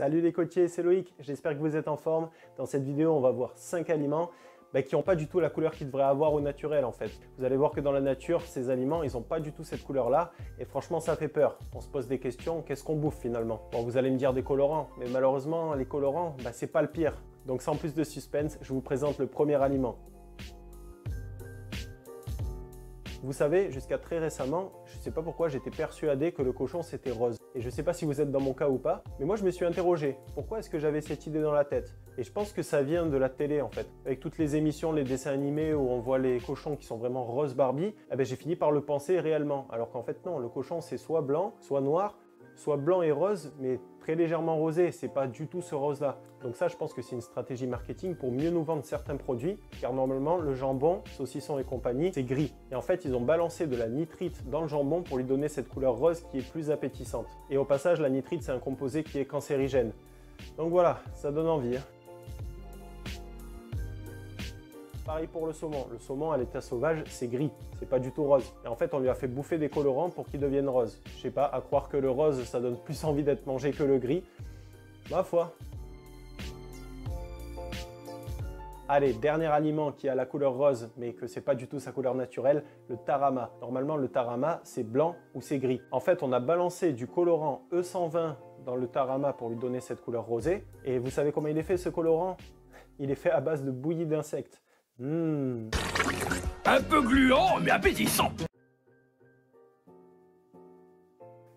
Salut les coachés, c'est Loïc, j'espère que vous êtes en forme. Dans cette vidéo, on va voir 5 aliments qui n'ont pas du tout la couleur qu'ils devraient avoir au naturel en fait. Vous allez voir que dans la nature, ces aliments, ils n'ont pas du tout cette couleur-là et franchement, ça fait peur. On se pose des questions, qu'est-ce qu'on bouffe finalement? Bon, vous allez me dire des colorants, mais malheureusement, les colorants, c'est pas le pire. Donc sans plus de suspense, je vous présente le premier aliment. Vous savez, jusqu'à très récemment, je ne sais pas pourquoi j'étais persuadé que le cochon c'était rose. Et je ne sais pas si vous êtes dans mon cas ou pas, mais moi je me suis interrogé. Pourquoi est-ce que j'avais cette idée dans la tête? Et je pense que ça vient de la télé en fait. Avec toutes les émissions, les dessins animés où on voit les cochons qui sont vraiment rose Barbie, j'ai fini par le penser réellement. Alors qu'en fait non, le cochon c'est soit blanc, soit noir, soit blanc et rose, mais très légèrement rosé, c'est pas du tout ce rose-là. Donc ça, je pense que c'est une stratégie marketing pour mieux nous vendre certains produits, car normalement, le jambon, saucisson et compagnie, c'est gris. Et en fait, ils ont balancé de la nitrite dans le jambon pour lui donner cette couleur rose qui est plus appétissante. Et au passage, la nitrite, c'est un composé qui est cancérigène. Donc voilà, ça donne envie. Pareil pour le saumon. Le saumon à l'état sauvage, c'est gris, c'est pas du tout rose. Et en fait, on lui a fait bouffer des colorants pour qu'il devienne rose. Je sais pas, à croire que le rose, ça donne plus envie d'être mangé que le gris. Ma foi. Allez, dernier aliment qui a la couleur rose, mais que c'est pas du tout sa couleur naturelle, le tarama. Normalement, le tarama, c'est blanc ou c'est gris. En fait, on a balancé du colorant E120 dans le tarama pour lui donner cette couleur rosée. Et vous savez comment il est fait, ce colorant? Il est fait à base de bouillie d'insectes. Un peu gluant, mais appétissant.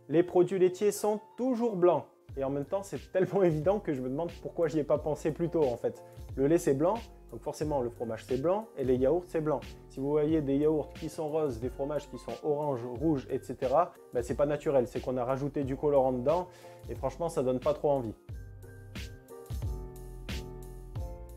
Les produits laitiers sont toujours blancs. Et en même temps, c'est tellement évident que je me demande pourquoi j'y ai pas pensé plus tôt en fait. Le lait c'est blanc, donc forcément le fromage c'est blanc et les yaourts c'est blanc. Si vous voyez des yaourts qui sont roses, des fromages qui sont orange, rouge, etc., c'est pas naturel, c'est qu'on a rajouté du colorant dedans et franchement ça donne pas trop envie.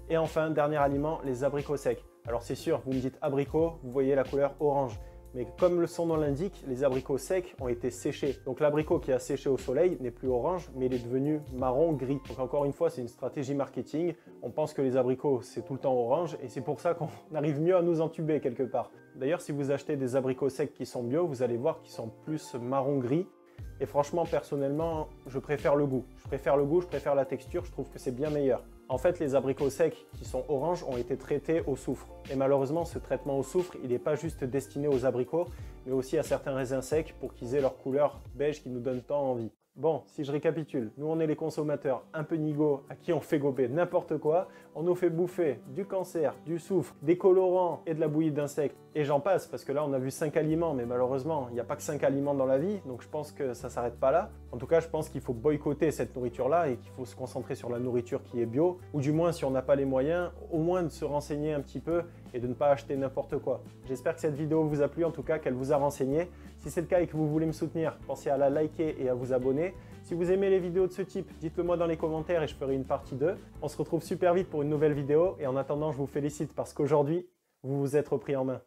Et enfin, dernier aliment, les abricots secs. Alors c'est sûr, vous me dites abricot, vous voyez la couleur orange. Mais comme son nom l'indique, les abricots secs ont été séchés. Donc l'abricot qui a séché au soleil n'est plus orange, mais il est devenu marron-gris. Donc encore une fois, c'est une stratégie marketing. On pense que les abricots, c'est tout le temps orange et c'est pour ça qu'on arrive mieux à nous entuber quelque part. D'ailleurs, si vous achetez des abricots secs qui sont bio, vous allez voir qu'ils sont plus marron-gris. Et franchement, personnellement, je préfère le goût. Je préfère la texture, je trouve que c'est bien meilleur. En fait, les abricots secs qui sont oranges ont été traités au soufre. Et malheureusement, ce traitement au soufre, il n'est pas juste destiné aux abricots, mais aussi à certains raisins secs pour qu'ils aient leur couleur beige qui nous donne tant envie. Bon, si je récapitule, nous on est les consommateurs un peu nigauds à qui on fait gober n'importe quoi. On nous fait bouffer du cancer, du soufre, des colorants et de la bouillie d'insectes. Et j'en passe, parce que là on a vu 5 aliments, mais malheureusement, il n'y a pas que 5 aliments dans la vie, donc je pense que ça ne s'arrête pas là. En tout cas, je pense qu'il faut boycotter cette nourriture-là et qu'il faut se concentrer sur la nourriture qui est bio, ou du moins si on n'a pas les moyens, au moins de se renseigner un petit peu et de ne pas acheter n'importe quoi. J'espère que cette vidéo vous a plu, en tout cas qu'elle vous a renseigné. Si c'est le cas et que vous voulez me soutenir, pensez à la liker et à vous abonner. Si vous aimez les vidéos de ce type, dites-le moi dans les commentaires et je ferai une partie 2. On se retrouve super vite pour une nouvelle vidéo et en attendant, je vous félicite parce qu'aujourd'hui, vous vous êtes repris en main.